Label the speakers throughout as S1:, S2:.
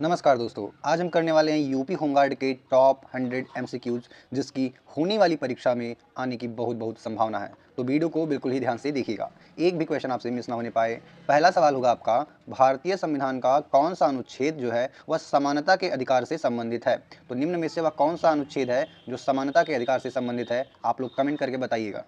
S1: नमस्कार दोस्तों, आज हम करने वाले हैं यूपी होमगार्ड के टॉप 100 एमसीक्यूज जिसकी होने वाली परीक्षा में आने की बहुत बहुत संभावना है। तो वीडियो को बिल्कुल ही ध्यान से देखिएगा, एक भी क्वेश्चन आपसे मिस ना होने पाए। पहला सवाल होगा आपका, भारतीय संविधान का कौन सा अनुच्छेद जो है वह समानता के अधिकार से संबंधित है। तो निम्न में से वह कौन सा अनुच्छेद है जो समानता के अधिकार से संबंधित है, आप लोग कमेंट करके बताइएगा।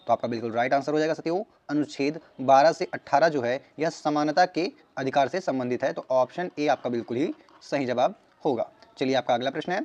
S1: तो आपका बिल्कुल राइट आंसर हो जाएगा साथियों, अनुच्छेद 12 से 18 जो है यह समानता के अधिकार से संबंधित है। तो ऑप्शन ए आपका बिल्कुल ही सही जवाब होगा। चलिए आपका अगला प्रश्न है,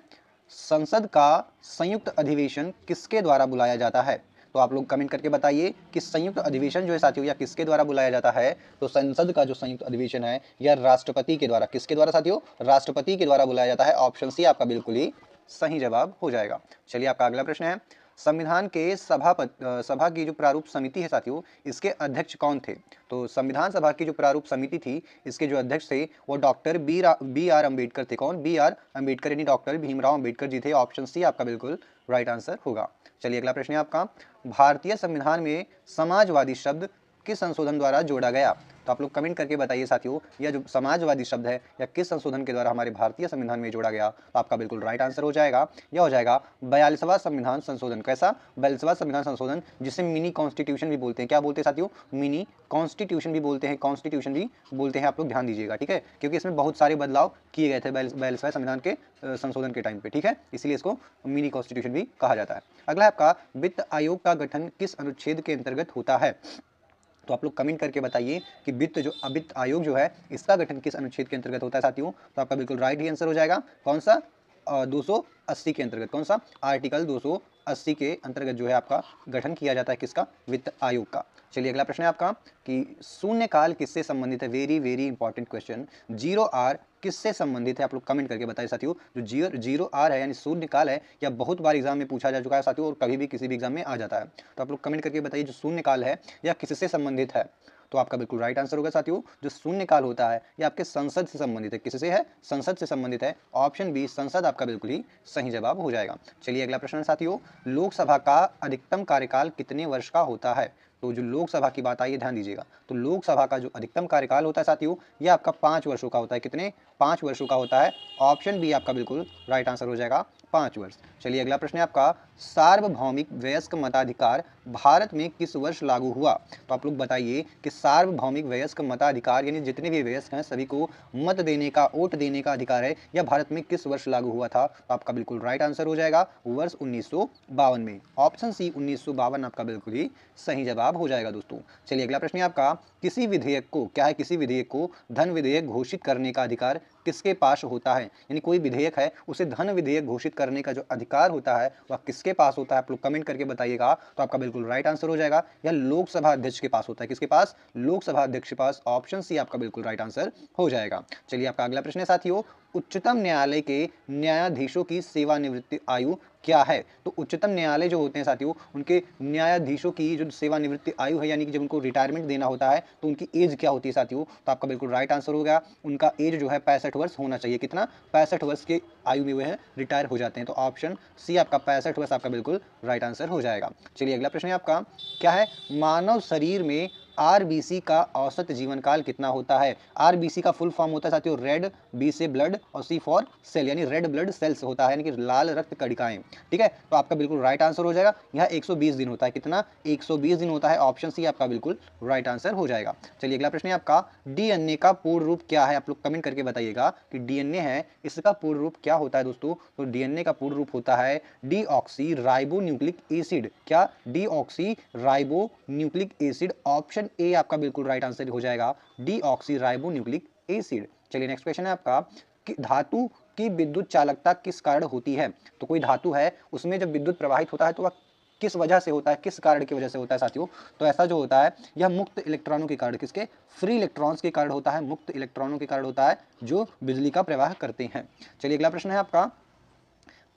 S1: संसद का संयुक्त अधिवेशन किसके द्वारा बुलाया जाता है। तो आप लोग कमेंट करके बताइए कि संयुक्त अधिवेशन जो है साथियों यह किसके द्वारा बुलाया जाता है। तो संसद का जो संयुक्त अधिवेशन है यह राष्ट्रपति के द्वारा, किसके द्वारा साथियों, राष्ट्रपति के द्वारा बुलाया जाता है। ऑप्शन सी आपका बिल्कुल ही सही जवाब हो जाएगा। चलिए आपका अगला प्रश्न है, संविधान के सभा की जो प्रारूप समिति है साथियों, इसके अध्यक्ष कौन थे। तो संविधान सभा की जो प्रारूप समिति थी, इसके जो अध्यक्ष थे वो डॉक्टर बी आर अम्बेडकर थे। कौन, बी आर अम्बेडकर यानी डॉक्टर भीमराव अम्बेडकर जी थे। ऑप्शन सी आपका बिल्कुल राइट आंसर होगा। चलिए अगला प्रश्न है आपका, भारतीय संविधान में समाजवादी शब्द किस संशोधन द्वारा जोड़ा गया। तो आप लोग कमेंट करके बताइए साथियों, यह जो समाजवादी शब्द है यह किस संशोधन के द्वारा हमारे भारतीय संविधान में जोड़ा गया। तो आपका बिल्कुल राइट आंसर हो जाएगा, यह हो जाएगा 42वां संविधान संशोधन। कैसा, 42वां संविधान संशोधन, जिसे मिनी कॉन्स्टिट्यूशन भी बोलते हैं। क्या बोलते हैं साथियों, मिनी कॉन्स्टिट्यूशन भी बोलते हैं, कॉन्स्टिट्यूशन भी बोलते हैं। आप लोग ध्यान दीजिएगा, ठीक है, क्योंकि इसमें बहुत सारे बदलाव किए गए थे 42वें संविधान के संशोधन के टाइम पे, ठीक है, इसलिए इसको मिनी कॉन्स्टिट्यूशन भी कहा जाता है। अगला है आपका, वित्त आयोग का गठन किस अनुच्छेद के अंतर्गत होता है। तो आप लोग कमेंट करके बताइए कि वित्त आयोग जो है इसका गठन किस अनुच्छेद के अंतर्गत होता है साथियों। तो आपका बिल्कुल राइट ही आंसर हो जाएगा, कौन सा, 280 के अंतर्गत। कौन सा, आर्टिकल 280 के अंतर्गत जो है आपका गठन किया जाता है, किसका, वित्त आयोग का। चलिए अगला प्रश्न है आपका कि शून्यकाल किससे संबंधित है। Very very important question, zero hour किससे संबंधित है। आप लोग कमेंट करके बताइए साथियों, जो जीरो आर है यानी शून्यकाल है, यह बहुत बार एग्जाम में पूछा जा चुका है साथियों और कभी भी किसी भी एग्जाम में आ जाता है। तो आप लोग कमेंट करके बताइए जो शून्यकाल है यह किससे संबंधित है। तो आपका बिल्कुल राइट आंसर होगा साथियों, जो शून्यकाल होता है यह आपके संसद से संबंधित है। किससे है, संसद से संबंधित है। ऑप्शन बी संसद आपका बिल्कुल ही सही जवाब हो जाएगा। चलिए अगला प्रश्न साथियों, लोकसभा का अधिकतम कार्यकाल कितने वर्ष का होता है। तो जो लोकसभा की बात आई है ध्यान दीजिएगा, तो लोकसभा का जो अधिकतम कार्यकाल होता है साथियों यह आपका 5 वर्षों का होता है। कितने, 5 वर्षों का होता है। ऑप्शन बी आपका बिल्कुल राइट आंसर हो जाएगा, 5 वर्ष। चलिए अगला प्रश्न है आपका, सार्वभौमिक वयस्क मताधिकार भारत में किस वर्ष लागू हुआ। तो आप लोग बताइए कि सार्वभौमिक वयस्क मताधिकार यानी जितने भी वयस्क हैं सभी को मत देने का, वोट देने का अधिकार है, यह भारत में किस वर्ष लागू हुआ था। तो आपका बिल्कुल राइट आंसर हो जाएगा, वर्ष 1952 में। ऑप्शन सी 1952 आपका बिल्कुल ही सही जवाब हो जाएगा दोस्तों। चलिए अगला प्रश्न है आपका, किसी विधेयक को, क्या है, किसी विधेयक को धन विधेयक घोषित करने का अधिकार किसके पास होता है। यानी कोई विधेयक है उसे धन विधेयक घोषित करने का जो अधिकार होता है वह किसके पास होता है। आप लोग कमेंट करके बताइएगा। तो आपका बिल्कुल राइट आंसर हो जाएगा, यह लोकसभा अध्यक्ष के पास होता है। किसके पास, लोकसभा अध्यक्ष के पास। ऑप्शन सी आपका बिल्कुल राइट आंसर हो जाएगा। चलिए आपका अगला प्रश्न है साथियों, उच्चतम न्यायालय के न्यायाधीशों की सेवानिवृत्ति आयु क्या है। तो उच्चतम न्यायालय जो होते हैं साथियों उनके न्यायाधीशों की जो सेवानिवृत्ति आयु है यानी कि जब उनको रिटायरमेंट देना होता है तो उनकी एज क्या होती है साथियों। तो आपका बिल्कुल राइट आंसर होगा, उनका एज जो है 65 वर्ष होना चाहिए। कितना, 65 वर्ष के आयु में वह रिटायर हो जाते हैं। तो ऑप्शन सी आपका 65 वर्ष आपका बिल्कुल राइट आंसर हो जाएगा। चलिए अगला प्रश्न है आपका, क्या है, मानव शरीर में आरबीसी का औसत जीवन काल कितना होता है। आरबीसी का फुल फॉर्म होता है साथियों रेड, बी से ब्लड और सी फॉर सेल यानी रेड ब्लड सेल्स होता है, यानी कि लाल रक्त कणिकाएं, ठीक है। तो आपका बिल्कुल राइट आंसर हो जाएगा, यह 120 दिन होता है। कितना, 120 दिन होता है। ऑप्शन सी आपका बिल्कुल राइट आंसर हो जाएगा। चलिए अगला प्रश्न है आपका, डीएनए का पूर्ण रूप क्या है। आप लोग कमेंट करके बताइएगा कि डीएनए है इसका पूर्ण रूप क्या होता है दोस्तों। तो डीएनए का पूर्ण रूप होता है डीऑक्सी राइबो न्यूक्लिक एसिड। क्या, deoxy ribo nucleic acid. Option A आपका बिल्कुल राइट आंसर हो जाएगा, डीऑक्सी राइबो न्यूक्लिक एसिड। चलिए नेक्स्ट क्वेश्चन है आपका, कि धातु की विद्युत चालकता किस कारण होती है। तो कोई धातु है उसमें जब विद्युत प्रवाहित होता है तो वह किस वजह से होता है, किस कारण की वजह से होता है साथियों। तो ऐसा जो होता है यह मुक्त इलेक्ट्रॉनों के कारण, किसके, फ्री इलेक्ट्रॉन्स के कारण होता है, मुक्त इलेक्ट्रॉनों के कारण होता है जो बिजली का प्रवाह करते हैं। चलिए अगला प्रश्न है आपका,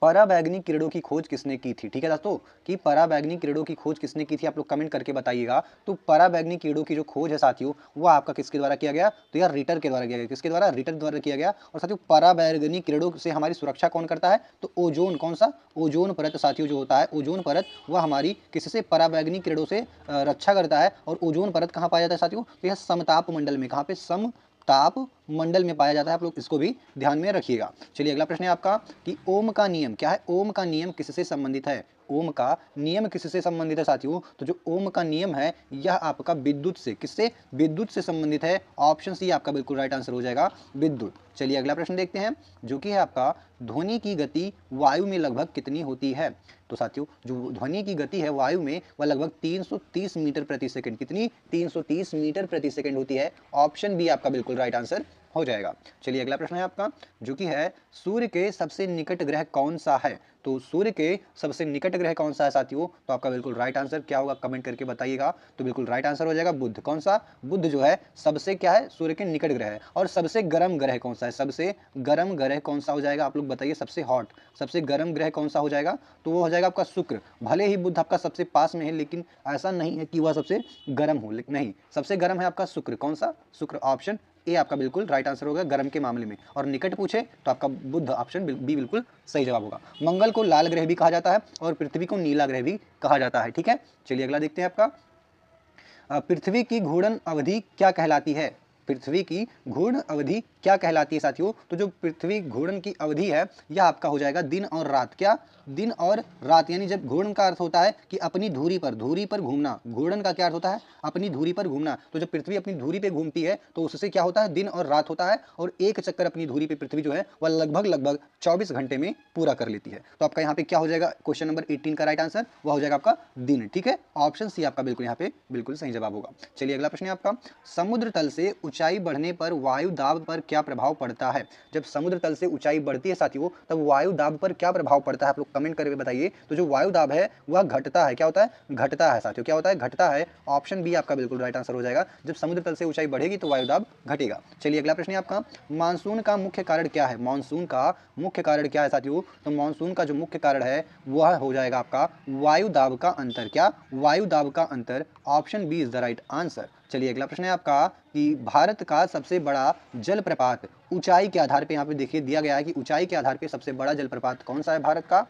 S1: पराबैंगनी किरणों की खोज किसने की थी। ठीक है दोस्तों, कि पराबैंगनी किरणों की खोज किसने की थी, आप लोग कमेंट करके बताइएगा। तो पराबैंगनी किरणों की जो खोज है साथियों वो आपका किसके द्वारा किया गया। तो यार रिटर के द्वारा किया गया। किसके द्वारा, रिटर द्वारा किया गया। और साथियों पराबैंगनी किरणों से हमारी सुरक्षा कौन करता है। तो ओजोन, कौन सा, ओजोन परत साथियों जो होता है, ओजोन परत वह हमारी किससे, पराबैंगनी किरणों से रक्षा करता है। और ओजोन परत कहाँ पाया जाता है साथियों, तो यह समताप मंडल में, कहाँ पे, सम ताप मंडल में पाया जाता है, आप लोग इसको भी ध्यान में रखिएगा। चलिए अगला प्रश्न है आपका कि ओम का नियम क्या है, ओम का नियम किससे संबंधित है, ओम का नियम किससे संबंधित है साथियों, तो जो ओम का नियम है यह आपका विद्युत से, किससे, विद्युत से संबंधित है। ऑप्शन सी आपका बिल्कुल राइट आंसर हो जाएगा, विद्युत। चलिए अगला प्रश्न देखते हैं जो कि है आपका ध्वनि की गति वायु में लगभग कितनी होती है। तो साथियों जो ध्वनि की गति है वायु में वह लगभग 330 मीटर प्रति सेकंड, कितनी, 330 मीटर प्रति सेकंड होती है। ऑप्शन बी आपका बिल्कुल राइट आंसर हो जाएगा। चलिए अगला प्रश्न है आपका जो कि है सूर्य के सबसे निकट ग्रह कौन सा है। तो सूर्य के सबसे निकट ग्रह कौन सा है साथियों, तो आपका बिल्कुल राइट आंसर क्या होगा कमेंट करके बताइएगा। तो बिल्कुल राइट आंसर हो जाएगा बुध। कौन सा, बुध जो है सबसे क्या है, सूर्य के निकट ग्रह है। और सबसे गर्म ग्रह कौन सा है, सबसे गर्म ग्रह कौन सा हो जाएगा, आप लोग बताइए। सबसे हॉट, सबसे गर्म ग्रह कौन सा हो जाएगा, तो वो हो जाएगा आपका शुक्र। भले ही बुध आपका सबसे पास में है लेकिन ऐसा नहीं है कि वह सबसे गर्म हो, लेकिन नहीं, सबसे गर्म है आपका शुक्र। कौन सा, शुक्र। ऑप्शन ए आपका बिल्कुल राइट आंसर होगा गर्म के मामले में। और निकट पूछे तो आपका बुध, ऑप्शन बी बिल्कुल सही जवाब होगा। मंगल को लाल ग्रह भी कहा जाता है और पृथ्वी को नीला ग्रह भी कहा जाता है। ठीक है, चलिए अगला देखते हैं आपका पृथ्वी की घूर्णन अवधि क्या कहलाती है। पृथ्वी की घूर्णन अवधि क्या कहलाती है साथियों, तो जो पृथ्वी घूर्णन की अवधि है यह आपका हो जाएगा दिन और रात। क्या, दिन और रात। यानी जब घूर्णन का अर्थ होता है कि अपनी धुरी पर घूमना, घूर्णन का क्या अर्थ होता है, अपनी धुरी पर घूमना। तो जब पृथ्वी अपनी धुरी पे घूमती है तो उससे क्या होता है, दिन और रात होता है। और एक चक्कर अपनी धुरी पे पृथ्वी जो है वह लगभग 24 घंटे में पूरा कर लेती है। तो आपका यहाँ पे क्या हो जाएगा, क्वेश्चन नंबर 18 का राइट आंसर वह हो जाएगा आपका दिन। ठीक है, ऑप्शन सी आपका बिल्कुल यहाँ पे बिल्कुल सही जवाब होगा। चलिए अगला प्रश्न है आपका समुद्र तल से ऊंचाई बढ़ने पर वायु दाब पर क्या प्रभाव पड़ता है। जब समुद्र तल से ऊंचाई बढ़ती है साथियों तब वायु दाब पर क्या प्रभाव पड़ता है, आप लोग कमेंट करके बताइए। तो जो वायु दाब है वह घटता है। क्या होता है, घटता है साथियों। क्या होता है, घटता है। ऑप्शन बी आपका बिल्कुल राइट आंसर हो जाएगा। जब समुद्र तल से ऊंचाई बढ़ेगी तो वायु दाब घटेगा। चलिए अगला प्रश्न है आपका मानसून का मुख्य कारण क्या है। मानसून का मुख्य कारण क्या है साथियों, तो मानसून का जो मुख्य कारण है वह हो जाएगा आपका वायु दाब का अंतर। क्या, वायु दाब का अंतर। Option B is the right answer. चलिए अगला प्रश्न है आपका कि भारत का सबसे बड़ा जलप्रपात ऊंचाई के आधार पे, यहाँ पे देखिए दिया गया है कि ऊंचाई के आधार पे सबसे बड़ा जलप्रपात कौन सा है भारत का।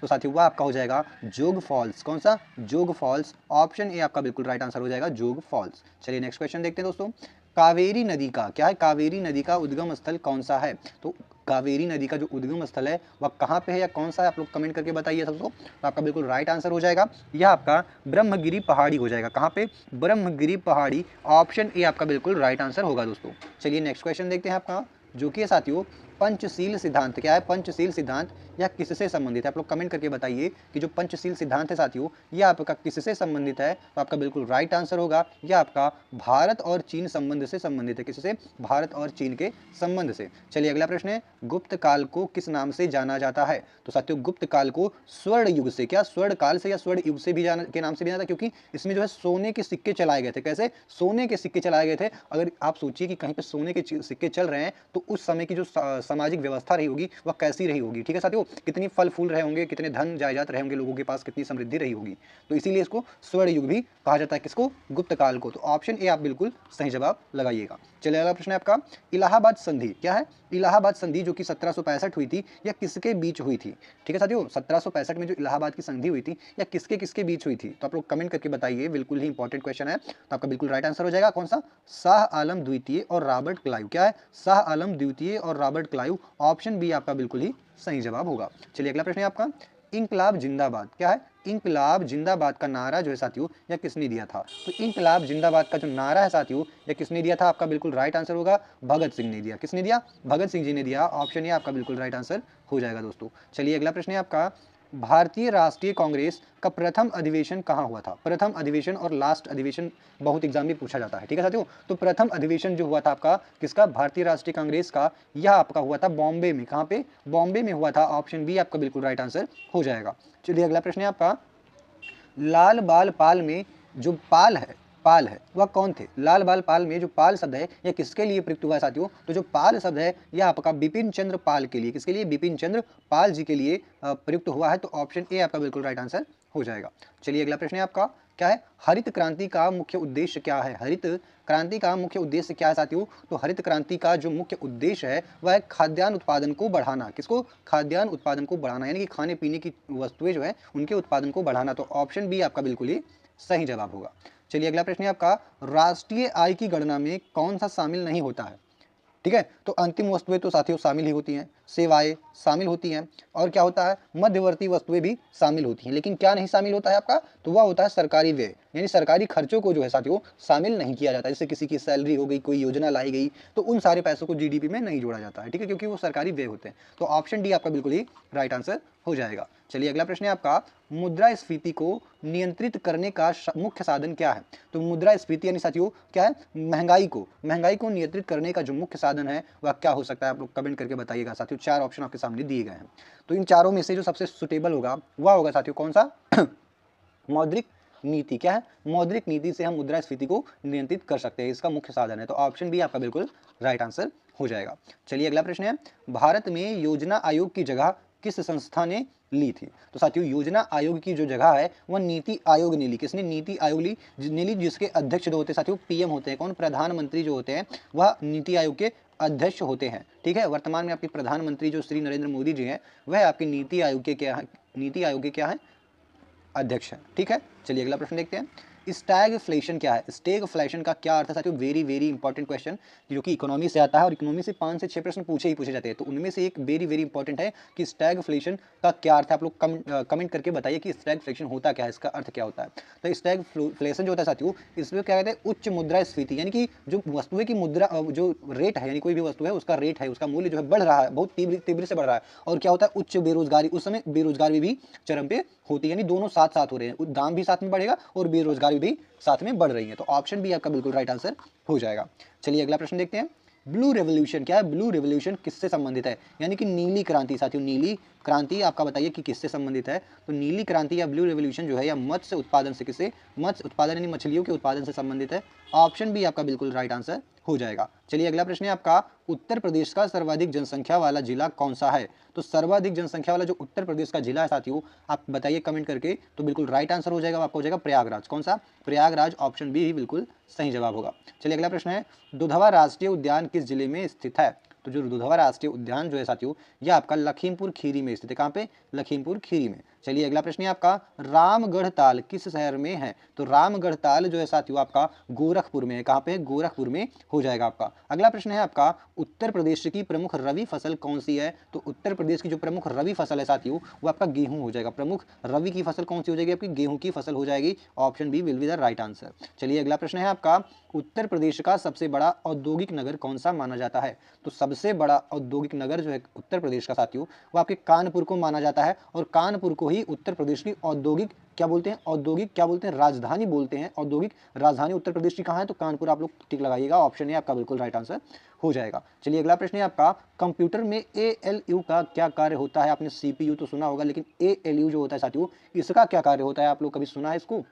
S1: तो साथियों वह आपका हो जाएगा जोग फॉल्स। कौन सा, जोग फॉल्स। ऑप्शन ए आपका बिल्कुल राइट आंसर हो जाएगा, जोग फॉल्स। चलिए नेक्स्ट क्वेश्चन देखते हैं दोस्तों। कावेरी नदी का क्या है, कावेरी नदी का उद्गम स्थल कौन सा है। तो कावेरी नदी का जो उद्गम स्थल है वह कहाँ पे है या कौन सा है, आप लोग कमेंट करके बताइए सबको। तो आपका बिल्कुल राइट आंसर हो जाएगा यह आपका ब्रह्मगिरी पहाड़ी हो जाएगा। कहाँ पे, ब्रह्मगिरी पहाड़ी। ऑप्शन ए आपका बिल्कुल राइट आंसर होगा दोस्तों। चलिए नेक्स्ट क्वेश्चन देखते हैं आपका जो कि है साथियों पंचशील सिद्धांत। क्या है, पंचशील सिद्धांत यह किससे संबंधित है, आप लोग कमेंट करके बताइए कि जो पंचशील सिद्धांत है साथियों यह आपका किससे संबंधित है। तो आपका बिल्कुल राइट आंसर होगा यह आपका भारत और चीन संबंध से संबंधित है। किससे, भारत और चीन के संबंध से। चलिए अगला प्रश्न है गुप्त काल को किस नाम से जाना जाता है। तो साथियों गुप्त काल को स्वर्ण युग से, क्या स्वर्ण काल से या स्वर्ण युग से भी के नाम से भी जाना, क्योंकि इसमें जो है सोने के सिक्के चलाए गए थे। कैसे, सोने के सिक्के चलाए गए थे। अगर आप सोचिए कि कहीं पे सोने के सिक्के चल रहे हैं तो उस समय की जो सामाजिक व्यवस्था रही होगी वह कैसी रही होगी। ठीक है साथियों, कितनी फल फूल रहे होंगे, कितने धन जायदाद रहे होंगे लोगों के पास, कितनी समृद्धि रही होगी। तो इसीलिए इसको स्वर्ण युग भी कहा जाता है। किसको, गुप्त काल को। तो ऑप्शन ए आप बिल्कुल सही जवाब लगाइएगा। चलिए अगला प्रश्न है आपका इलाहाबाद संधि। क्या है, इलाहाबाद संधि जो कि 1765 हुई थी या किसके बीच हुई थी। ठीक है साथियों 1765 में जो इलाहाबाद की संधि हुई थी या किसके किसके बीच हुई थी। तो आप लोग कमेंट करके बताइए, बिल्कुल ही इंपॉर्टेंट क्वेश्चन है। तो आपका बिल्कुल राइट आंसर हो जाएगा कौन सा, शाह आलम द्वितीय और रॉबर्ट क्लाइव। क्या है, शाह आलम द्वितीय और रॉबर्ट क्लाइव। ऑप्शन बी आपका बिल्कुल ही सही जवाब होगा। चलिए अगला प्रश्न है आपका इंकलाब जिंदाबाद। क्या है, इंकलाब जिंदाबाद का नारा जो है साथियों यह किसने दिया था। तो इंकलाब जिंदाबाद का जो नारा है साथियों यह किसने दिया था, आपका बिल्कुल राइट आंसर होगा भगत सिंह ने दिया। किसने दिया, भगत सिंह जी ने दिया। ऑप्शन ए आपका बिल्कुल राइट आंसर हो जाएगा दोस्तों। चलिए अगला प्रश्न है आपका भारतीय राष्ट्रीय कांग्रेस का प्रथम अधिवेशन कहाँ हुआ था। प्रथम अधिवेशन और लास्ट अधिवेशन बहुत एग्जाम में पूछा जाता है। ठीक है साथियों, तो प्रथम अधिवेशन जो हुआ था आपका किसका, भारतीय राष्ट्रीय कांग्रेस का, यह आपका हुआ था बॉम्बे में। कहाँ पे, बॉम्बे में हुआ था। ऑप्शन बी आपका बिल्कुल राइट आंसर हो जाएगा। चलिए अगला प्रश्न है आपका लाल बाल पाल में जो पाल है वह कौन थे। लाल बाल पाल में जो पाल शब्द है यह किसके लिए प्रयुक्त हुआ है साथियों। तो जो पाल शब्द है यह आपका बिपिन चंद्र पाल के लिए, किसके लिए, बिपिन चंद्र पाल जी के लिए प्रयुक्त हुआ है। तो ऑप्शन ए आपका बिल्कुल राइट आंसर हो जाएगा। चलिए अगला प्रश्न है आपका क्या है, हरित क्रांति का मुख्य उद्देश्य क्या है। हरित क्रांति का मुख्य उद्देश्य क्या है साथियों। तो हरित क्रांति का जो मुख्य उद्देश्य है वह है खाद्यान्न उत्पादन को बढ़ाना। किसको, खाद्यान्न उत्पादन को बढ़ाना, यानी कि खाने पीने की वस्तुएं जो है उनके उत्पादन को बढ़ाना। तो ऑप्शन बी आपका बिल्कुल ही सही जवाब होगा। चलिए अगला प्रश्न है आपका राष्ट्रीय आय की गणना में कौन सा शामिल नहीं होता है। ठीक है। तो अंतिम वस्तुएं तो साथियों शामिल ही होती हैं, सेवाएं शामिल होती हैं, और क्या होता है, मध्यवर्ती वस्तुएं भी शामिल होती हैं। लेकिन क्या नहीं शामिल होता है आपका, तो वह होता है सरकारी व्यय, यानी सरकारी खर्चों को जो है साथियों शामिल नहीं किया जाता। जैसे किसी की सैलरी हो गई, कोई योजना लाई गई, तो उन सारे पैसों को जीडीपी में नहीं जोड़ा जाता है, ठीक है, क्योंकि वो सरकारी व्यय होते हैं। तो ऑप्शन डी आपका बिल्कुल ही राइट आंसर हो जाएगा। चलिए अगला प्रश्न है आपका, मुद्रास्फीति को नियंत्रित करने का मुख्य साधन क्या है। तो मुद्रास्फीति यानी साथियों क्या है, महंगाई को नियंत्रित करने का जो मुख्य साधन है वह क्या हो सकता है, आप लोग कमेंट करके बताइएगा साथियों। 4 ऑप्शन आपके सामने दिए गए हैं, तो इन चारों में से जो सबसे सुटेबल होगा वह होगा साथियों कौन सा मौद्रिक नीति। क्या है, मौद्रिक नीति से हम मुद्रास्फीति को नियंत्रित कर सकते हैं, इसका मुख्य साधन है। तो ऑप्शन बी आपका बिल्कुल राइट आंसर हो जाएगा। चलिए अगला प्रश्न है, भारत में योजना आयोग की जगह किस संस्था ने ली थी। तो साथियों योजना आयोग की जो जगह है वह नीति आयोग ने ली। किसने, नीति आयोग ने ली, जिसके अध्यक्ष जो होते हैं साथियों पीएम होते हैं। कौन, प्रधानमंत्री जो होते हैं वह नीति आयोग के अध्यक्ष होते हैं, ठीक है। वर्तमान में आपके प्रधानमंत्री जो श्री नरेंद्र मोदी जी हैं वह आपके नीति आयोग के क्या है, अध्यक्ष है, ठीक है। चलिए अगला प्रश्न देखते हैं, स्टैगफ्लेशन क्या है। स्टैगफ्लेशन का क्या अर्थ है साथियों, वेरी वेरी इंपॉर्टेंट क्वेश्चन, जो कि इकोनॉमी से आता है और इकोनॉमी से 5 से 6 प्रश्न पूछे जाते हैं। तो उनमें से एक वेरी वेरी इंपॉर्टेंट है कि स्टैगफ्लेशन का क्या अर्थ है। आप लोग कमेंट करके बताइए कि स्टैगफ्लेशन होता क्या है, इसका अर्थ क्या होता है। तो स्टैगफ्लेशन जो होता है साथियों, इसमें क्या कहते हैं, उच्च मुद्रास्फीति, यानी कि जो वस्तुएं की मुद्रा जो रेट है, यानी कोई भी वस्तु है उसका रेट है, उसका मूल्य जो है बढ़ रहा है, बहुत तीव्र से बढ़ रहा है। और क्या होता है, उच्च बेरोजगारी, उस समय बेरोजगारी भी चरम पे होती है, यानी दोनों साथ साथ हो रहे हैं, दाम भी साथ में बढ़ेगा और बेरोजगारी भी साथ में बढ़ रही है। तो ऑप्शन बी आपका बिल्कुल राइट आंसर हो जाएगा। चलिए अगला प्रश्न देखते हैं, ब्लू रेवोल्यूशन क्या है। ब्लू रेवोल्यूशन किससे संबंधित है, यानी कि नीली क्रांति। साथियों नीली क्रांति आपका बताइए कि किससे संबंधित है। तो नीली क्रांति या ब्लू रेवोल्यूशन जो है या मत्स्य उत्पादन से, किसे, मत्स्य उत्पादन यानी मछलियों के उत्पादन से संबंधित है। ऑप्शन बी आपका बिल्कुल राइट आंसर हो जाएगा। चलिए अगला प्रश्न है आपका, उत्तर प्रदेश का सर्वाधिक जनसंख्या वाला जिला कौन सा है। तो सर्वाधिक जनसंख्या वाला जो उत्तर प्रदेश का जिला है साथियों, आप बताइए कमेंट करके, तो बिल्कुल राइट आंसर हो जाएगा, आपका हो जाएगा प्रयागराज। कौन सा, प्रयागराज, ऑप्शन बी ही बिल्कुल सही जवाब होगा। चलिए अगला प्रश्न है, दुधवा राष्ट्रीय उद्यान किस जिले में स्थित है। तो जो दुधवा राष्ट्रीय उद्यान जो है साथियों, यह आपका लखीमपुर खीरी में स्थित है। कहाँ पे, लखीमपुर खीरी में। चलिए अगला प्रश्न है आपका, रामगढ़ ताल किस शहर में है। तो रामगढ़ ताल जो है साथियों आपका गोरखपुर में है। कहाँ पे, गोरखपुर में हो जाएगा आपका। अगला प्रश्न है आपका, उत्तर प्रदेश की प्रमुख रबी फसल कौन सी है। तो उत्तर प्रदेश की जो प्रमुख रबी फसल है साथियों वो आपका गेहूं हो जाएगा। प्रमुख रबी की फसल कौन सी हो जाएगी, आपकी गेहूं की फसल हो जाएगी। Option B will be the right answer. चलिए अगला प्रश्न है आपका, उत्तर प्रदेश का सबसे बड़ा औद्योगिक नगर कौन सा माना जाता है। तो सबसे बड़ा औद्योगिक नगर जो है उत्तर प्रदेश का साथियों वो आपके कानपुर को माना जाता है, और कानपुर को ही उत्तर प्रदेश की औद्योगिक क्या बोलते हैं, औद्योगिक क्या बोलते हैं, राजधानी बोलते हैं। औद्योगिक राजधानी उत्तर प्रदेश की कहाँ है, तो कानपुर। आप लोग टिक लगाइएगा, ऑप्शन ए आपका बिल्कुल राइट आंसर हो जाएगा। चलिए अगला प्रश्न है आपका, कंप्यूटर में ALU का क्या कार्य होता है। आपने CPU तो सुना होगा, लेकिन ALU जो होता है साथियों इसका क्या कार्य होता है, आप लोग कभी सुना है इसको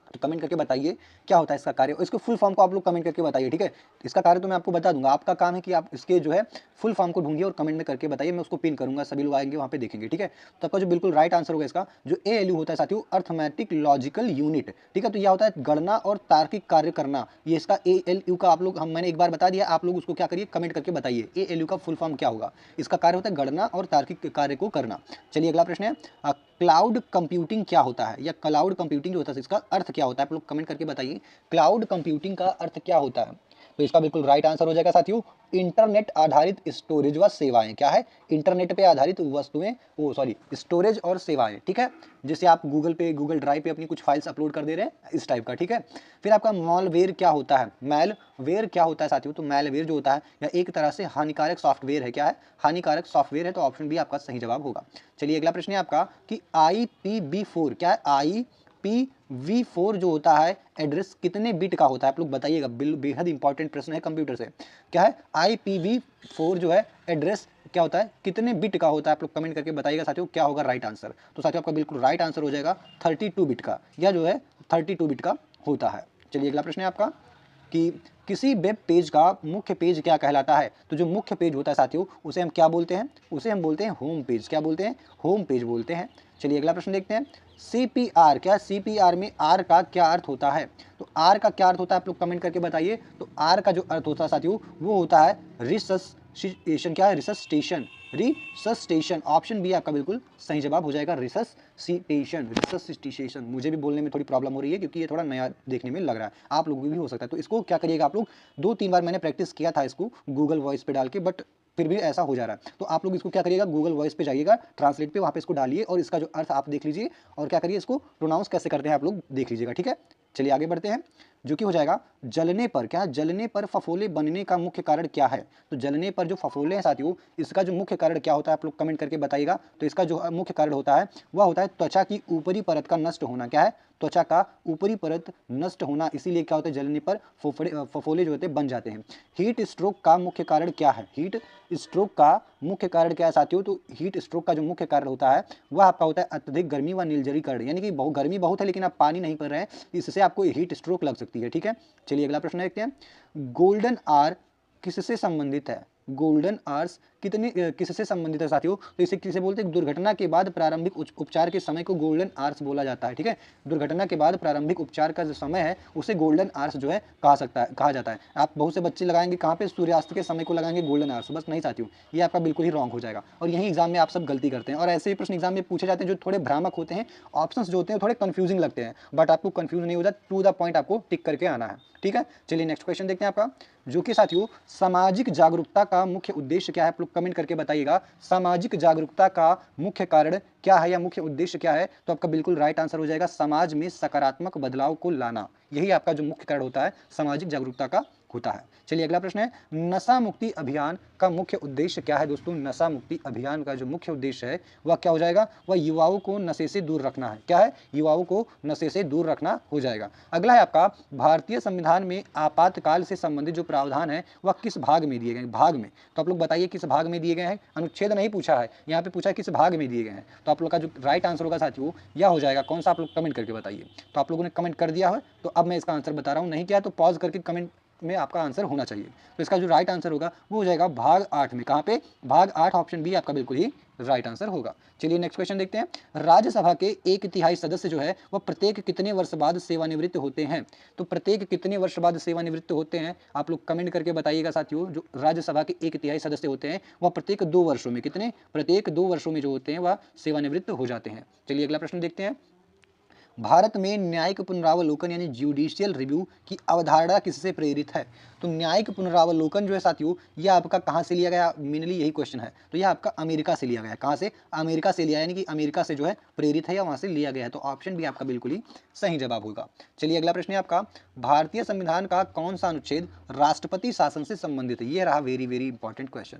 S1: तो कमेंट करके बताइए क्या होता है इसका कार्य, इसको फुल फॉर्म को आप लोग कमेंट करके बताइए, ठीक है। इसका कार्य तो मैं आपको बता दूंगा, आपका काम है कि आप इसके जो है फुल फॉर्म को ढूंढिए और कमेंट में करके बताइए, मैं उसको पिन करूंगा, सभी लोग आएंगे वहाँ पे देखेंगे, ठीक है। तो आपका जो बिल्कुल राइट आंसर होगा इसका, जो ALU होता है साथियों, अर्थमेटिक लॉजिकल यूनिट, ठीक है। तो यह होता है गणना और तार्किक कार्य करना, ये इसका ALU का आप लोग मैंने एक बार बता दिया, आप लोग उसको क्या करिए, कमेंट करके बताइए ALU का फुल फॉर्म क्या होगा। इसका कार्य होता है गणना और तार्किक कार्य को करना। चलिए अगला प्रश्न है, क्लाउड कंप्यूटिंग क्या होता है, या क्लाउड कंप्यूटिंग जो होता है इसका अर्थ क्या होता है, आप लोग कमेंट करके बताइए क्लाउड कंप्यूटिंग का अर्थ क्या होता है। तो इसका बिल्कुल राइट आंसर हो जाएगा साथियों, इंटरनेट आधारित स्टोरेज व सेवाएं। क्या है, इंटरनेट पे आधारित वस्तुएं, स्टोरेज और सेवाएं, ठीक है। जैसे आप गूगल ड्राइव पे अपनी कुछ फाइल्स अपलोड कर दे रहे हैं, इस टाइप का, ठीक है। फिर आपका मॉलवेयर क्या होता है, मैलवेयर क्या होता है साथियों। तो मैलवेयर जो होता है या एक तरह से हानिकारक सॉफ्टवेयर है। क्या है, हानिकारक सॉफ्टवेयर है। तो ऑप्शन बी आपका सही जवाब होगा। चलिए अगला प्रश्न है आपका कि IPv4 क्या है, IPv4 जो होता है एड्रेस कितने बिट का होता है, आप लोग बताइएगा, बेहद इंपॉर्टेंट प्रश्न है कंप्यूटर से। क्या है, IPv4 जो है एड्रेस क्या होता है, कितने बिट का होता है, आप लोग कमेंट करके बताइएगा साथियों क्या होगा राइट आंसर। तो साथियों आपका बिल्कुल राइट आंसर हो जाएगा 32 बिट का, यह जो है 32 बिट का होता है। चलिए अगला प्रश्न है आपका कि किसी वेब पेज का मुख्य पेज क्या कहलाता है। तो जो मुख्य पेज होता है साथियों उसे हम क्या बोलते हैं, उसे हम बोलते हैं होम पेज। क्या बोलते हैं, होम पेज बोलते हैं। चलिए अगला प्रश्न देखते हैं, CPR क्या, CPR में R का क्या अर्थ होता है। तो R का क्या अर्थ होता है, आप लोग कमेंट करके बताइए। तो R का जो अर्थ होता है साथियों वो होता है रिससस्टेशन, क्या है रिससस्टेशन, रिससस्टेशन, ऑप्शन बी आपका बिल्कुल सही जवाब हो जाएगा, रिससस्टेशन, रिससस्टेशन। मुझे भी बोलने में थोड़ी प्रॉब्लम हो रही है क्योंकि ये थोड़ा नया देखने में लग रहा है, आप लोगों को भी हो सकता है। तो इसको क्या करिएगा आप लोग, 2-3 बार मैंने प्रैक्टिस किया था इसको गूगल वॉइस पे डाल के, बट फिर भी ऐसा हो जा रहा है। तो आप लोग इसको क्या करिएगा, गूगल वॉइस पे जाइएगा, ट्रांसलेट पे, वहाँ पे इसको डालिए और इसका जो अर्थ आप देख लीजिए और क्या करिए, इसको प्रोनाउंस कैसे करते हैं आप लोग देख लीजिएगा, ठीक है। चलिए आगे बढ़ते हैं, जो कि हो जाएगा जलने पर, क्या जलने पर फफोले बनने का मुख्य कारण क्या है। तो जलने पर जो फफोले हैं साथियों, इसका जो मुख्य कारण क्या होता है आप लोग कमेंट करके बताइएगा। तो इसका जो मुख्य कारण होता है वह होता है त्वचा की ऊपरी परत का नष्ट होना। क्या है, त्वचा का ऊपरी परत नष्ट होना, इसीलिए क्या होता है जलने पर फफोले जो होते हैं बन जाते हैं। हीट स्ट्रोक का मुख्य कारण क्या है, हीट स्ट्रोक का मुख्य कारण क्या है साथियों, तो हीट स्ट्रोक का जो मुख्य कारण होता है वह आपका होता है अत्यधिक गर्मी व निर्जलीकरण, यानी कि बहुत गर्मी बहुत है लेकिन आप पानी नहीं पी रहे हैं, इससे आपको हीट स्ट्रोक लग सकती है, ठीक है। चलिए अगला प्रश्न देखते हैं, गोल्डन आवर किससे संबंधित है, गोल्डन आवर्स किससे संबंधित है साथियों, तो इसे किसे बोलते हैं, दुर्घटना के बाद प्रारंभिक उपचार के समय को गोल्डन आवर्स बोला जाता है, ठीक है। दुर्घटना के बाद प्रारंभिक उपचार का जो समय है उसे गोल्डन आवर्स जो है कहा जाता है। आप बहुत से बच्चे लगाएंगे कहाँ पे, सूर्यास्त के समय को लगाएंगे गोल्डन आवर्स, बस नहीं साथियों, ये आपका बिल्कुल ही रॉन्ग हो जाएगा और यही एग्जाम में आप सब गलती करते हैं और ऐसे ही प्रश्न एग्जाम में पूछे जाते हैं जो थोड़े भ्रामक होते हैं, ऑप्शंस जो होते हैं थोड़े कंफ्यूजिंग लगते हैं, बट आपको कंफ्यूज नहीं हो जाए, टू द पॉइंट आपको टिक करके आना है, ठीक है। चलिए नेक्स्ट क्वेश्चन देखते हैं आपका, जो कि साथियों सामाजिक जागरूकता का मुख्य उद्देश्य क्या है, आप लोग कमेंट करके बताइएगा, सामाजिक जागरूकता का मुख्य कारण क्या है या मुख्य उद्देश्य क्या है। तो आपका बिल्कुल राइट आंसर हो जाएगा समाज में सकारात्मक बदलाव को लाना, यही आपका जो मुख्य कारण होता है सामाजिक जागरूकता का होता है। चलिए अगला प्रश्न है, नशा मुक्ति अभियान का मुख्य उद्देश्य क्या है दोस्तों, नशा मुक्ति अभियान का जो मुख्य उद्देश्य है वह क्या हो जाएगा, वह युवाओं को नशे से दूर रखना है। क्या है, युवाओं को नशे से दूर रखना हो जाएगा। अगला है आपका, भारतीय संविधान में आपातकाल से संबंधित जो प्रावधान है वह किस भाग में दिए गए, भाग में, तो आप लोग बताइए किस भाग में दिए गए हैं, अनुच्छेद नहीं पूछा है, यहाँ पे पूछा है किस भाग में दिए गए हैं। तो आप लोग का जो राइट आंसर होगा साथियों यह हो जाएगा, कौन सा, आप लोग कमेंट करके बताइए। तो आप लोगों ने कमेंट कर दिया है, तो अब मैं इसका आंसर बता रहा हूँ, नहीं किया तो पॉज करके कमेंट में आपका आंसर होना चाहिए। तो इसका जो राइट आंसर होगा वो हो जाएगा भाग 8 में, कहाँ पे, भाग 8, ऑप्शन बी आपका बिल्कुल ही राइट आंसर होगा। चलिए नेक्स्ट क्वेश्चन देखते हैं, राज्यसभा के 1/3 सदस्य जो है वह प्रत्येक कितने वर्ष बाद सेवानिवृत्त होते हैं। तो प्रत्येक कितने वर्ष बाद सेवानिवृत्त होते हैं, आप लोग कमेंट करके बताइएगा साथियों। जो राज्यसभा के 1/3 सदस्य होते हैं वह प्रत्येक 2 वर्षों में, कितने, प्रत्येक 2 वर्षों में जो होते हैं वह सेवानिवृत्त हो जाते हैं। चलिए अगला प्रश्न देखते हैं, भारत में न्यायिक पुनरावलोकन यानी जुडिशियल रिव्यू की अवधारणा किससे प्रेरित है। तो न्यायिक पुनरावलोकन जो है साथियों यह आपका कहाँ से लिया गया, मेनली यही क्वेश्चन है, तो यह आपका अमेरिका से लिया गया है। कहाँ से, अमेरिका से लिया, यानी कि अमेरिका से जो है प्रेरित है या वहाँ से लिया गया है। तो ऑप्शन भी आपका बिल्कुल ही सही जवाब होगा। चलिए अगला प्रश्न है आपका, भारतीय संविधान का कौन सा अनुच्छेद राष्ट्रपति शासन से संबंधित है। ये रहा वेरी वेरी इंपॉर्टेंट क्वेश्चन,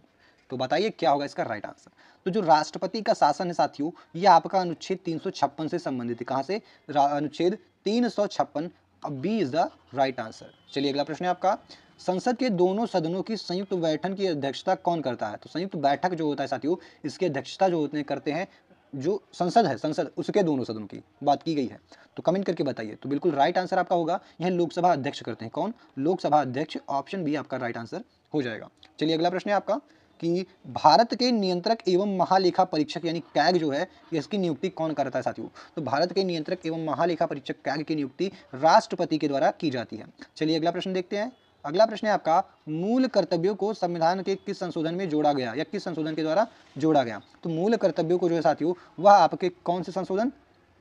S1: तो बताइए क्या होगा इसका राइट आंसर। तो जो राष्ट्रपति का शासन है साथियों ये आपका अनुच्छेद 356 से संबंधित है। कहां से, अनुच्छेद 356, B is the right answer. चलिए अगला प्रश्न है आपका, संसद के दोनों सदनों की संयुक्त बैठक की अध्यक्षता कौन करता है। तो संयुक्त बैठक जो होता है साथियों इसकी अध्यक्षता जो होते हैं करते हैं जो संसद है, संसद उसके दोनों सदनों की बात की गई है, तो कमेंट करके बताइए। तो बिल्कुल राइट आंसर आपका होगा, यह लोकसभा अध्यक्ष करते हैं। कौन, लोकसभा अध्यक्ष, ऑप्शन बी आपका राइट आंसर हो जाएगा। चलिए अगला प्रश्न है आपका कि भारत के नियंत्रक एवं महालेखा परीक्षक यानी कैग जो है इसकी नियुक्ति कौन करता है साथियों। तो भारत के नियंत्रक एवं महालेखा परीक्षक कैग की नियुक्ति राष्ट्रपति के द्वारा की जाती है। चलिए अगला प्रश्न देखते हैं, अगला प्रश्न है आपका, मूल कर्तव्यों को संविधान के किस संशोधन में जोड़ा गया या किस संशोधन के द्वारा जोड़ा गया। तो मूल कर्तव्यों को जो है साथियों वह आपके कौन से संशोधन,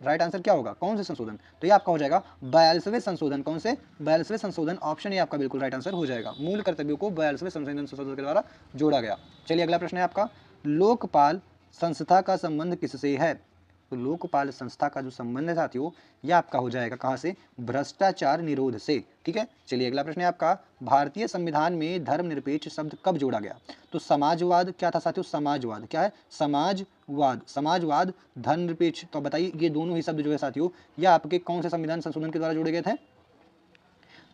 S1: राइट आंसर क्या होगा, कौन से संशोधन, तो ये आपका हो जाएगा 42वें संशोधन। कौन से, 42वें संशोधन, ऑप्शन ये आपका बिल्कुल राइट आंसर हो जाएगा। मूल कर्तव्यों को 42वें संशोधन के द्वारा जोड़ा गया। चलिए अगला प्रश्न है आपका, लोकपाल संस्था का संबंध किससे है। तो लोकपाल संस्था का जो संबंध है साथियों यह आपका हो जाएगा कहाँ से, भ्रष्टाचार निरोध से, ठीक है। चलिए अगला प्रश्न है आपका, भारतीय संविधान में धर्मनिरपेक्ष शब्द कब जोड़ा गया। तो समाजवाद क्या था साथियों, समाजवाद क्या है, समाजवाद, समाजवाद, धर्मनिरपेक्ष, तो बताइए ये दोनों ही शब्द जो है साथियों यह आपके कौन से संविधान संशोधन के द्वारा जोड़े गए थे।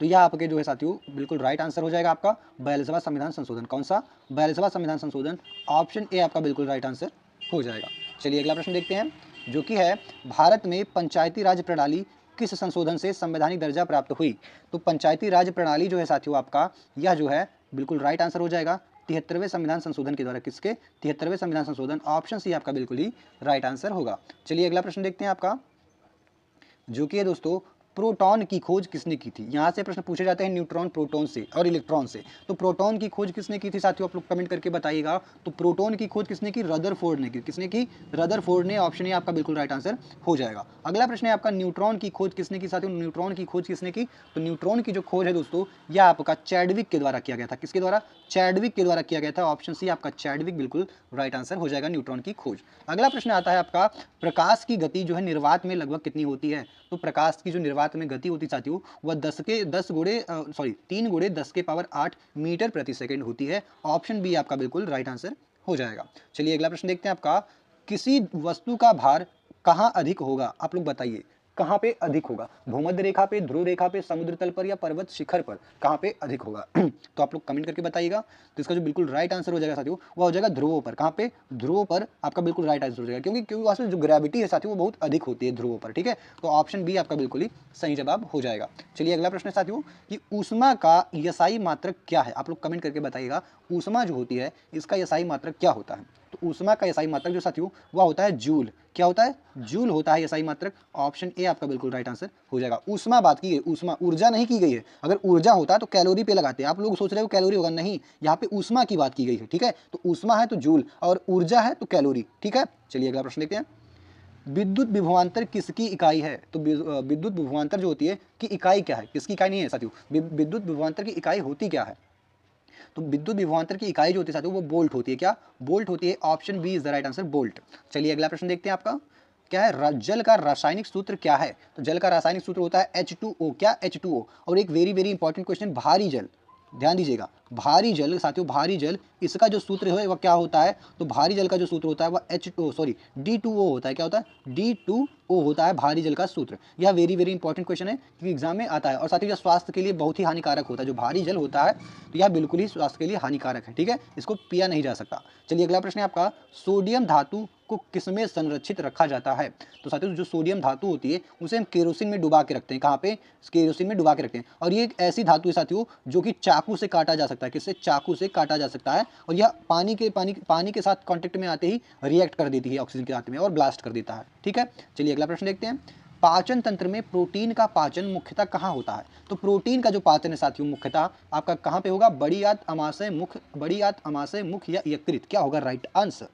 S1: तो यह आपके जो है साथियों बिल्कुल राइट आंसर हो जाएगा आपका 42वां संविधान संशोधन। कौन सा, 42वां संविधान संशोधन, ऑप्शन ए आपका बिल्कुल राइट आंसर हो जाएगा। चलिए अगला प्रश्न देखते हैं, जो कि है भारत में पंचायती राज प्रणाली किस संशोधन से संवैधानिक दर्जा प्राप्त हुई। तो पंचायती राज प्रणाली जो है साथियों आपका यह जो है बिल्कुल राइट आंसर हो जाएगा 73वें संविधान संशोधन के द्वारा। किसके, 73वें संविधान संशोधन, ऑप्शन सी आपका बिल्कुल ही राइट आंसर होगा। चलिए अगला प्रश्न देखते हैं आपका, जो कि है दोस्तों प्रोटॉन की खोज किसने की थी? यहाँ से प्रश्न पूछे जाते हैं न्यूट्रॉन, प्रोटॉन से और इलेक्ट्रॉन से। तो प्रोटॉन की खोज किसने की थी साथियों, आप लोग कमेंट करके बताइएगा। तो प्रोटॉन की खोज किसने की? रदरफोर्ड ने की। किसने की? रदरफोर्ड ने। ऑप्शन ए आपका बिल्कुल राइट आंसर हो जाएगा। अगला प्रश्न है आपका, न्यूट्रॉन की खोज किसने की साथियों? न्यूट्रॉन की खोज किसने की? तो न्यूट्रॉन की जो खोज है दोस्तों, यह आपका चैडविक के द्वारा किया गया था। किसके द्वारा? चैडविक के द्वारा किया गया था। ऑप्शन सी आपका चैडविक बिल्कुल राइट आंसर हो जाएगा, न्यूट्रॉन की खोज। अगला प्रश्न आता है आपका, प्रकाश की गति जो है निर्वात में लगभग कितनी होती है? तो प्रकाश की जो निर्वात में गति होती है साथियों, वह 3 गुणे 10 के पावर 8 मीटर प्रति सेकंड होती है। ऑप्शन बी आपका बिल्कुल राइट आंसर हो जाएगा। चलिए अगला प्रश्न देखते हैं आपका, किसी वस्तु का भार कहाँ अधिक होगा? आप लोग बताइए कहाँ पे अधिक होगा? भूमध्य रेखा पे, ध्रुव रेखा पे, समुद्र तल पर या पर्वत शिखर पर? कहाँ पे अधिक होगा? तो आप लोग कमेंट करके बताइएगा। तो इसका जो बिल्कुल राइट आंसर हो जाएगा साथियों, वह हो जाएगा ध्रुवों पर। कहाँ पे? ध्रुवों पर आपका बिल्कुल राइट आंसर हो जाएगा, क्योंकि वहाँ से जो ग्रेविटी है साथियों वो बहुत अधिक होती है ध्रुवों पर। ठीक है, तो ऑप्शन बी आपका बिल्कुल ही सही जवाब हो जाएगा। चलिए अगला प्रश्न है साथियों कि ऊष्मा का यसाई मात्रक क्या है? आप लोग कमेंट करके बताइएगा, ऊष्मा जो होती है इसका यसाई मात्रक क्या होता है? तो ऊष्मा का यसाई मात्रक जो साथियों वह होता है जूल। क्या होता है? जूल होता है यसाई मात्रक। ऑप्शन ए आपका बिल्कुल राइट आंसर हो जाएगा। ऊष्मा बात की गई, ऊष्मा, ऊर्जा नहीं की गई है। अगर ऊर्जा होता तो कैलोरी पे लगाते, आप लोग सोच रहे हो कैलोरी होगा, नहीं, यहाँ पे ऊष्मा की बात की गई है। ठीक है, तो ऊष्मा है तो जूल और ऊर्जा है तो कैलोरी। ठीक है, चलिए अगला प्रश्न देखते हैं, विद्युत विभवांतर किसकी इकाई है? तो विद्युत विभवांतर जो होती है की इकाई क्या है? किसकी इकाई नहीं है साथियों, विद्युत विभवांतर की इकाई होती क्या है? तो विद्युत विभवांतर की इकाई जो होती है साथियों वो वोल्ट होती है। क्या? वोल्ट होती है। Option B is the right answer, volt. चलिए अगला प्रश्न देखते हैं आपका, क्या है जल का रासायनिक सूत्र क्या है? तो जल का रासायनिक सूत्र होता है H2O। क्या? H2O। और एक वेरी वेरी इंपॉर्टेंट क्वेश्चन, भारी जल, ध्यान दीजिएगा, भारी जल साथियों, भारी जल, इसका जो सूत्र है वह क्या होता है? तो भारी जल का जो सूत्र होता है वह D2O होता है। क्या होता है? D2O होता है भारी जल का सूत्र। यह वेरी वेरी इंपॉर्टेंट क्वेश्चन है क्योंकि एग्जाम में आता है, और साथियों यह स्वास्थ्य के लिए बहुत ही हानिकारक होता है। जो भारी जल होता है तो यह बिल्कुल ही स्वास्थ्य के लिए हानिकारक है। ठीक है, इसको पिया नहीं जा सकता। चलिए अगला प्रश्न है आपका, सोडियम धातु को किसमें संरक्षित रखा जाता है? तो साथियों जो सोडियम धातु होती है उसे हम केरोसिन में डुबा के रखते हैं। कहाँ पे? केरोसिन में डुबा के रखते हैं। और ये एक ऐसी धातु है साथियों जो कि चाकू से काटा जा सकता है। किससे? चाकू से काटा जा सकता है। और यह पानी के साथ कांटेक्ट में आते ही रिएक्ट कर देती है ऑक्सीजन के साथ में और ब्लास्ट कर देता है। ठीक है, चलिए अगला प्रश्न देखते हैं, पाचन तंत्र में प्रोटीन का पाचन मुख्यतः कहाँ होता है? तो प्रोटीन का जो पाचन है साथियों मुख्यतः आपका कहाँ पे होगा? बड़ी आंत, अमाशय, मुख, बड़ी आंत, अमाशय, मुख या यकृत? क्या होगा राइट आंसर?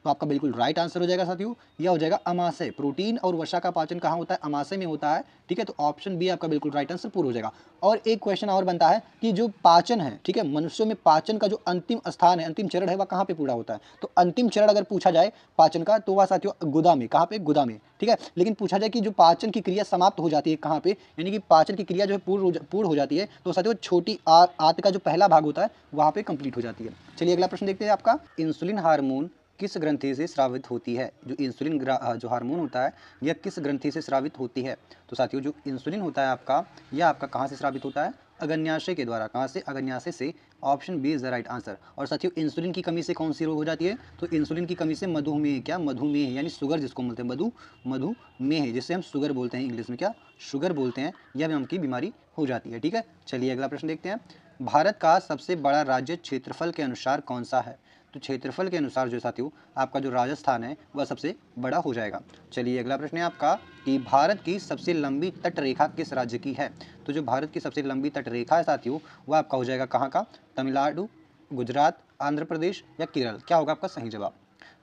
S1: तो आपका बिल्कुल राइट आंसर हो जाएगा साथियों, यह हो जाएगा अमाशय। प्रोटीन और वसा का पाचन कहाँ होता है? अमाशय में होता है। ठीक है, तो ऑप्शन बी आपका बिल्कुल राइट आंसर पूरा हो जाएगा। और एक क्वेश्चन और बनता है कि जो पाचन है, ठीक है, मनुष्यों में पाचन का जो अंतिम स्थान है, अंतिम चरण है, वह कहाँ पे पूरा होता है? तो अंतिम चरण अगर पूछा जाए पाचन का तो वह साथियों गुदा में। कहाँ पे? गुदा में। ठीक है, लेकिन पूछा जाए कि जो पाचन की क्रिया समाप्त हो जाती है कहाँ पे, यानी कि पाचन की क्रिया जो है पूर्ण हो जाती है, तो साथियों छोटी आंत का जो पहला भाग होता है वहाँ पे कंप्लीट हो जाती है। चलिए अगला प्रश्न देखते हैं आपका, इंसुलिन हार्मोन किस ग्रंथि से स्रावित होती है? जो इंसुलिन जो हार्मोन होता है यह किस ग्रंथि से स्रावित होती है? तो साथियों जो इंसुलिन होता है आपका, यह आपका कहाँ से स्रावित होता है? अग्न्याशय के द्वारा। कहाँ से? अग्न्याशय से। Option B is the right answer. और साथियों इंसुलिन की कमी से कौन सी रोग हो जाती है? तो इंसुलिन की कमी से मधुमेह। क्या? मधुमेह, यानी शुगर जिसको बोलते हैं, मधुमेह, जिससे हम शुगर बोलते हैं, इंग्लिश में क्या? शुगर बोलते हैं, यह नाम की बीमारी हो जाती है। ठीक है, चलिए अगला प्रश्न देखते हैं, भारत का सबसे बड़ा राज्य क्षेत्रफल के अनुसार कौन सा है? तो क्षेत्रफल के अनुसार जो साथियों आपका जो राजस्थान है वह सबसे बड़ा हो जाएगा। चलिए अगला प्रश्न है आपका कि भारत की सबसे लंबी तट रेखा किस राज्य की है? तो जो भारत की सबसे लंबी तट रेखा है साथियों वह आपका हो जाएगा कहाँ का? तमिलनाडु, गुजरात, आंध्र प्रदेश या केरल? क्या होगा आपका सही जवाब?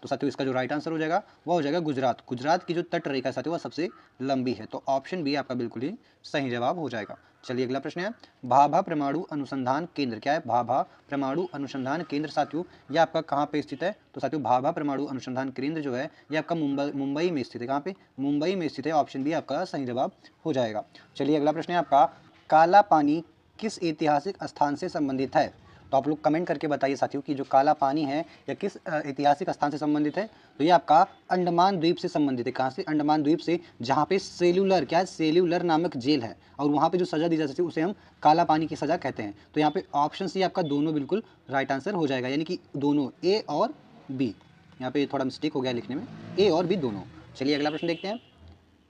S1: तो साथियों इसका जो राइट आंसर हो जाएगा वह हो जाएगा गुजरात। गुजरात की जो तट रेखा साथियों वह सबसे लंबी है। तो ऑप्शन बी आपका बिल्कुल ही सही जवाब हो जाएगा। चलिए अगला प्रश्न है, भाभा परमाणु अनुसंधान केंद्र। क्या है? भाभा परमाणु अनुसंधान केंद्र साथियों यह आपका कहाँ पे स्थित है? तो साथियों भाभा परमाणु अनुसंधान केंद्र जो है यह आपका मुंबई में स्थित है। कहाँ पे? मुंबई में स्थित है। ऑप्शन बी आपका सही जवाब हो जाएगा। चलिए अगला प्रश्न है आपका, काला पानी किस ऐतिहासिक स्थान से संबंधित है? तो आप लोग कमेंट करके बताइए साथियों कि जो काला पानी है यह किस ऐतिहासिक स्थान से संबंधित है? तो ये आपका अंडमान द्वीप से संबंधित है। कहाँ से? अंडमान द्वीप से, जहाँ पे सेल्यूलर, क्या है? सेल्यूलर नामक जेल है और वहाँ पे जो सज़ा दी जाती है उसे हम काला पानी की सज़ा कहते हैं। तो यहाँ पे ऑप्शन सी आपका दोनों बिल्कुल राइट आंसर हो जाएगा, यानी कि दोनों ए और बी। यहाँ पे थोड़ा मिस्टेक हो गया लिखने में, ए और बी दोनों। चलिए अगला प्रश्न देखते हैं,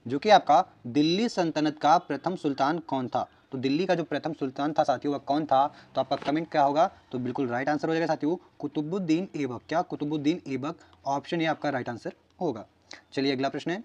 S1: जो कि आपका दिल्ली सल्तनत का प्रथम सुल्तान कौन था? तो दिल्ली का जो प्रथम सुल्तान था साथियों वह कौन था? तो आपका कमेंट क्या होगा? तो बिल्कुल राइट आंसर हो जाएगा साथियों कुतुबुद्दीन ऐबक। क्या? कुतुबुद्दीन ऐबक। ऑप्शन ए आपका राइट आंसर होगा। चलिए अगला प्रश्न है,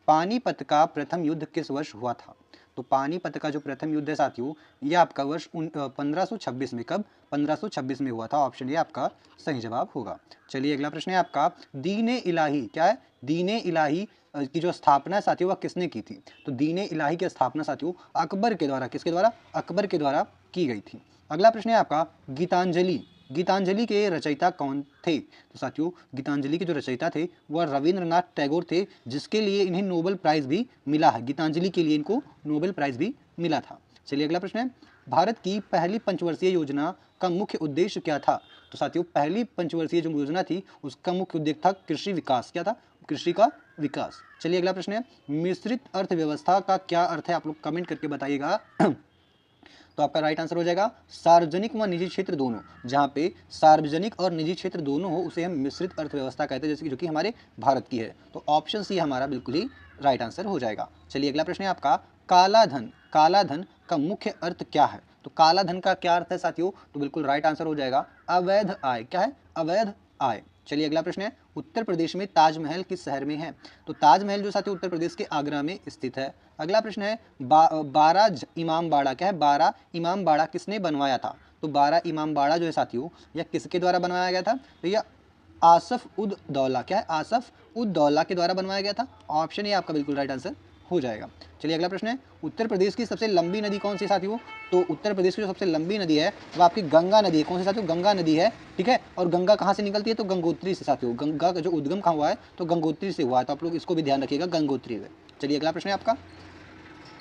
S1: पानीपत का प्रथम युद्ध किस वर्ष हुआ था? तो पानीपत का जो प्रथम युद्ध है साथियों, ये आपका वर्ष 1526 में, कब? 1526 में हुआ था। ऑप्शन ये आपका सही जवाब होगा। चलिए अगला प्रश्न है आपका, दीन-ए इलाही, क्या है? दीन-ए इलाही की जो स्थापना साथियों वह किसने की थी? तो दीन-ए इलाही की स्थापना साथियों अकबर के द्वारा, किसके द्वारा? अकबर के द्वारा की गई थी। अगला प्रश्न है आपका, गीतांजलि, गीतांजलि के रचयिता कौन थे? तो साथियों गीतांजलि के जो रचयिता थे वह रविंद्रनाथ टैगोर थे, जिसके लिए इन्हें नोबेल प्राइज भी मिला है। गीतांजलि के लिए इनको नोबेल प्राइज भी मिला था। चलिए अगला प्रश्न है, भारत की पहली पंचवर्षीय योजना का मुख्य उद्देश्य क्या था? तो साथियों पहली पंचवर्षीय जो योजना थी उसका मुख्य उद्देश्य था कृषि विकास। क्या था? कृषि का विकास। चलिए अगला प्रश्न है, मिश्रित अर्थव्यवस्था का क्या अर्थ है? आप लोग कमेंट करके बताइएगा। तो आपका राइट आंसर हो जाएगा सार्वजनिक व निजी क्षेत्र दोनों। जहाँ पे सार्वजनिक और निजी क्षेत्र दोनों हो उसे हम मिश्रित अर्थव्यवस्था कहते हैं, जैसे कि जो कि हमारे भारत की है। तो ऑप्शन सी हमारा बिल्कुल ही राइट आंसर हो जाएगा। चलिए अगला प्रश्न है आपका, काला धन, काला धन का मुख्य अर्थ क्या है? तो काला धन का क्या अर्थ है साथियों? तो बिल्कुल राइट आंसर हो जाएगा अवैध आय। क्या है? अवैध आय। चलिए अगला प्रश्न है, उत्तर प्रदेश में ताजमहल किस शहर में है? तो ताजमहल जो साथियों उत्तर प्रदेश के आगरा में स्थित है। अगला प्रश्न है, बारह इमाम बाड़ा, क्या है? 12 इमाम बाड़ा किसने बनवाया था? तो 12 इमाम बाड़ा जो है साथियों यह किसके द्वारा बनवाया गया था? तो यह आसफ उद दौला, क्या है? आसफ उद दौला के द्वारा बनवाया गया था। ऑप्शन ए आपका बिल्कुल राइट आंसर हो जाएगा। चलिए अगला प्रश्न है, उत्तर प्रदेश की सबसे लंबी नदी कौन सी साथियों? तो उत्तर प्रदेश की जो सबसे लंबी नदी है वो आपकी गंगा नदी है। कौन सी साथियों? गंगा नदी है, ठीक है। और गंगा कहाँ से निकलती है? तो गंगोत्री से साथियों। गंगा का जो उद्गम कहाँ हुआ है? तो गंगोत्री से हुआ है। तो आप लोग इसको भी ध्यान रखिएगा, गंगोत्री से। चलिए अगला प्रश्न है आपका,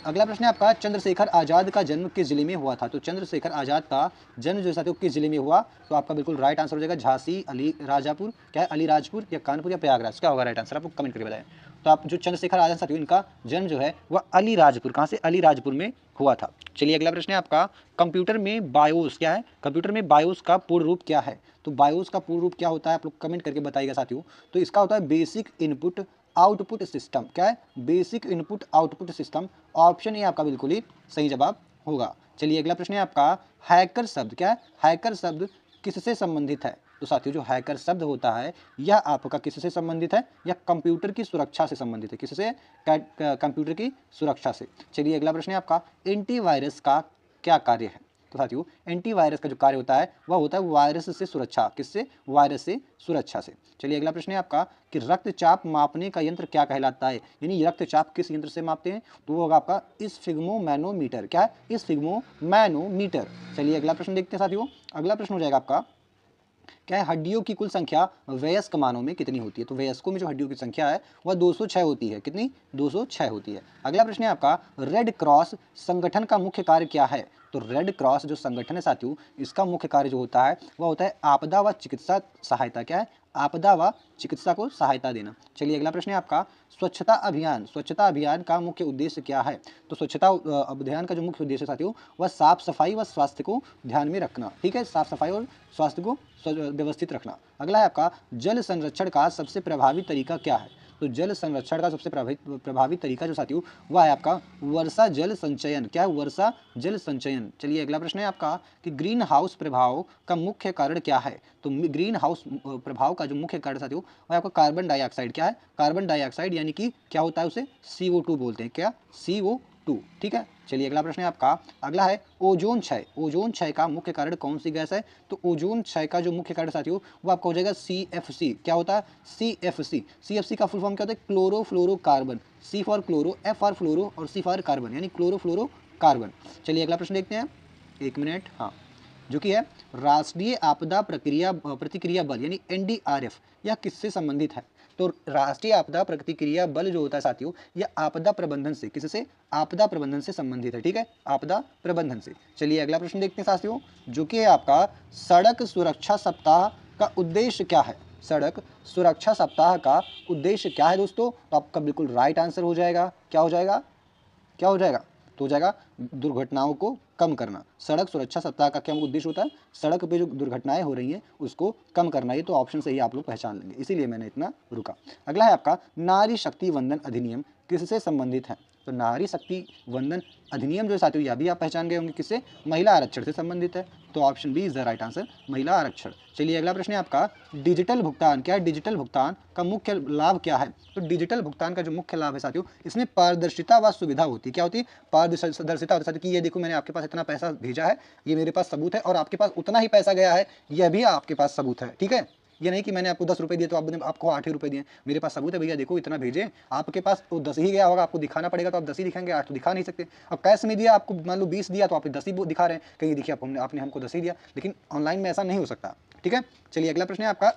S1: अगला प्रश्न है आपका, चंद्रशेखर आजाद का जन्म किस जिले में हुआ था? तो चंद्रशेखर आजाद का जन्म जो साथियों किस जिले में हुआ? तो आपका बिल्कुल राइट आंसर हो जाएगा झांसी, अली राजापुर, क्या है? अलीराजपुर या कानपुर या प्रयागराज, क्या होगा राइट आंसर? आप लोग कमेंट करके बताएं। तो आप जो चंद्रशेखर आजाद साथियों इनका जन्म जो है वह अलीराजपुर, कहाँ से? अलीराजपुर में हुआ था। चलिए अगला प्रश्न है आपका, कंप्यूटर में बायोस, क्या है? कंप्यूटर में बायोस का पूर्ण रूप क्या है? तो बायोस का पूर्ण रूप क्या होता है? आप लोग कमेंट करके बताइएगा साथियों। तो इसका होता है बेसिक इनपुट आउटपुट सिस्टम। क्या है? Basic input output system. Option A आपका बिल्कुल ही सही जवाब होगा। चलिए अगला प्रश्न है आपका, हैकर शब्द, क्या है? हैकर शब्द किससे संबंधित है? तो साथियों जो हैकर शब्द होता है यह आपका किससे संबंधित है? यह कंप्यूटर की सुरक्षा से संबंधित है। किससे? कंप्यूटर की सुरक्षा से। चलिए अगला प्रश्न है आपका, एंटीवायरस का क्या कार्य है? तो साथियों एंटीवायरस का जो कार्य होता है वह होता है वायरस से सुरक्षा। किससे? वायरस से सुरक्षा से। चलिए अगला प्रश्न है आपका, कि रक्तचाप मापने का यंत्र क्या कहलाता है? यानी रक्तचाप किस यंत्र से मापते हैं? तो वो होगा आपका स्फिग्मोमैनोमीटर। क्या है? स्फिग्मोमैनोमीटर। चलिए अगला प्रश्न देखते हैं साथियों। अगला प्रश्न हो जाएगा आपका, क्या है? हड्डियों की कुल संख्या वयस्क मानव में कितनी होती है? तो वयस्कों में जो हड्डियों की संख्या है वह 206 होती है। कितनी? 206 होती है। अगला प्रश्न है आपका, रेड क्रॉस संगठन का मुख्य कार्य क्या है? तो रेड क्रॉस जो संगठन है साथियों इसका मुख्य कार्य जो होता है वह होता है आपदा व चिकित्सा सहायता। क्या है? आपदा व चिकित्सा को सहायता देना। चलिए अगला प्रश्न है आपका, स्वच्छता अभियान, स्वच्छता अभियान का मुख्य उद्देश्य क्या है? तो स्वच्छता अभियान का जो मुख्य उद्देश्य साथियों वह साफ सफाई व स्वास्थ्य को ध्यान में रखना। ठीक है, साफ सफाई और स्वास्थ्य को व्यवस्थित रखना। अगला है आपका, जल संरक्षण का सबसे प्रभावी तरीका क्या है? तो जल संरक्षण का सबसे प्रभावी तरीका जो साथियों वह है आपका वर्षा जल संचयन। क्या है? वर्षा जल संचयन। चलिए अगला प्रश्न है आपका, कि ग्रीन हाउस प्रभाव का मुख्य कारण क्या है? तो ग्रीन हाउस प्रभाव का जो मुख्य कारण साथियों वह आपका कार्बन डाइऑक्साइड। क्या है? कार्बन डाइऑक्साइड, यानी कि क्या होता है उसे? CO2 बोलते हैं। क्या? CO2। ठीक है। चलिए अगला प्रश्न है आपका, अगला है ओजोन क्षय। ओजोन क्षय का मुख्य कारण कौन सी गैस है? तो ओजोन क्षय का जो मुख्य कारण साथियों वो आपका हो जाएगा CFC। क्या होता है? CFC। CFC का फुल फॉर्म क्या होता है? Chlorofluorocarbon. C for chloro, F for fluoro और C फॉर कार्बन, यानी क्लोरोफ्लोरोकार्बन। चलिए अगला प्रश्न देखते हैं, एक मिनट, हाँ, जो कि है राष्ट्रीय आपदा प्रतिक्रिया बल यानी NDRF, यह किससे संबंधित है? तो राष्ट्रीय आपदा प्रतिक्रिया बल जो होता है साथियों यह आपदा प्रबंधन से, किससे? आपदा प्रबंधन से संबंधित है। ठीक है, आपदा प्रबंधन से। चलिए अगला प्रश्न देखते हैं साथियों, जो कि है आपका, सड़क सुरक्षा सप्ताह का उद्देश्य क्या है? सड़क सुरक्षा सप्ताह का उद्देश्य क्या है दोस्तों? तो आपका बिल्कुल राइट आंसर हो जाएगा, क्या हो जाएगा? क्या हो जाएगा? तो हो जाएगा दुर्घटनाओं को कम करना। सड़क सुरक्षा सप्ताह का क्या उद्देश्य होता है? सड़क पे जो दुर्घटनाएं हो रही हैं उसको कम करना। ये तो ऑप्शन से ही आप लोग पहचान लेंगे, इसीलिए मैंने इतना रुका। अगला है आपका, नारी शक्ति वंदन अधिनियम किससे संबंधित है? तो नारी शक्ति वंदन अधिनियम जो है साथियों, यह भी आप पहचान गए होंगे, किससे? महिला आरक्षण से संबंधित है। तो option B is the right answer, महिला आरक्षण। चलिए अगला प्रश्न है आपका, डिजिटल भुगतान। क्या है? डिजिटल भुगतान का मुख्य लाभ क्या है? तो डिजिटल भुगतान का जो मुख्य लाभ है साथियों, इसमें पारदर्शिता व सुविधा होती है। क्या होती है? पारदर्शिता होती है साथियों, कि ये देखो मैंने आपके पास इतना पैसा भेजा है, ये मेरे पास सबूत है, और आपके पास उतना ही पैसा गया है, यह भी आपके पास सबूत है। ठीक है, ये नहीं कि मैंने आपको 10 रुपये दिए तो आपको 8 ही रुपये दिए, मेरे पास सबूत है भैया, देखो इतना भेजे, आपके पास तो 10 ही गया होगा, आपको दिखाना पड़ेगा, तो आप 10 ही दिखाएंगे, 8 तो दिखा नहीं सकते। अब कैश में दिया आपको, मान लो 20 दिया, तो आप 10 ही दिखा रहे हैं, कहीं देखिए आपने हमको 10 ही दिया, लेकिन ऑनलाइन में ऐसा नहीं हो सकता। ठीक है, चलिए अगला प्रश्न है आपका,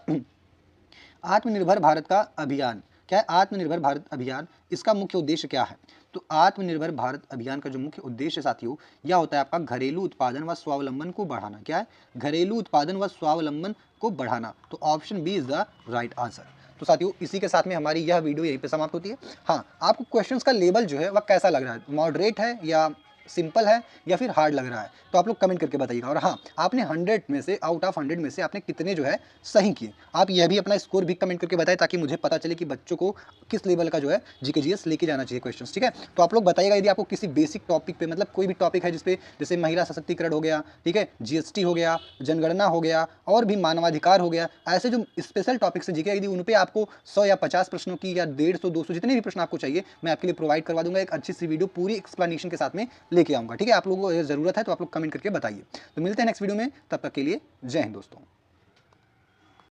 S1: आत्मनिर्भर भारत का अभियान। क्या है? आत्मनिर्भर भारत अभियान, इसका मुख्य उद्देश्य क्या है? तो आत्मनिर्भर भारत अभियान का जो मुख्य उद्देश्य साथियों, यह होता है आपका घरेलू उत्पादन व स्वावलंबन को बढ़ाना। क्या है? घरेलू उत्पादन व स्वावलंबन को बढ़ाना। तो option B is the right answer. तो साथियों इसी के साथ में हमारी यह वीडियो यहीं पे समाप्त होती है। हाँ, आपको क्वेश्चंस का लेवल जो है वह कैसा लग रहा है? मॉडरेट है या सिंपल है या फिर हार्ड लग रहा है? तो आप लोग कमेंट करके बताइएगा। और हाँ, आपने 100 में से, आउट ऑफ 100 में से आपने कितने जो है सही किए, आप यह भी अपना स्कोर भी कमेंट करके बताएं, ताकि मुझे पता चले कि बच्चों को किस लेवल का जो है जीके जीएस लेके जाना चाहिए क्वेश्चंस। ठीक है, तो आप लोग बताइएगा यदि आपको किसी बेसिक टॉपिक पे, मतलब कोई भी टॉपिक है जिसपे, जैसे महिला सशक्तिकरण हो गया, ठीक है, जीएसटी हो गया, जनगणना हो गया, और भी मानवाधिकार हो गया, ऐसे जो स्पेशल टॉपिक्स है जीके, यदि उन पे आपको 100 या 50 प्रश्नों की, या 150 200 जितने भी प्रश्न आपको चाहिए, मैं आपके लिए प्रोवाइड करवा दूंगा। एक अच्छी सी वीडियो पूरी एक्सप्लेनेशन के साथ में लेके आऊँगा। ठीक है, आप लोगों को जरूरत है तो आप लोग कमेंट करके बताइए। तो मिलते हैं नेक्स्ट वीडियो में, तब तक के लिए जय हिंद दोस्तों।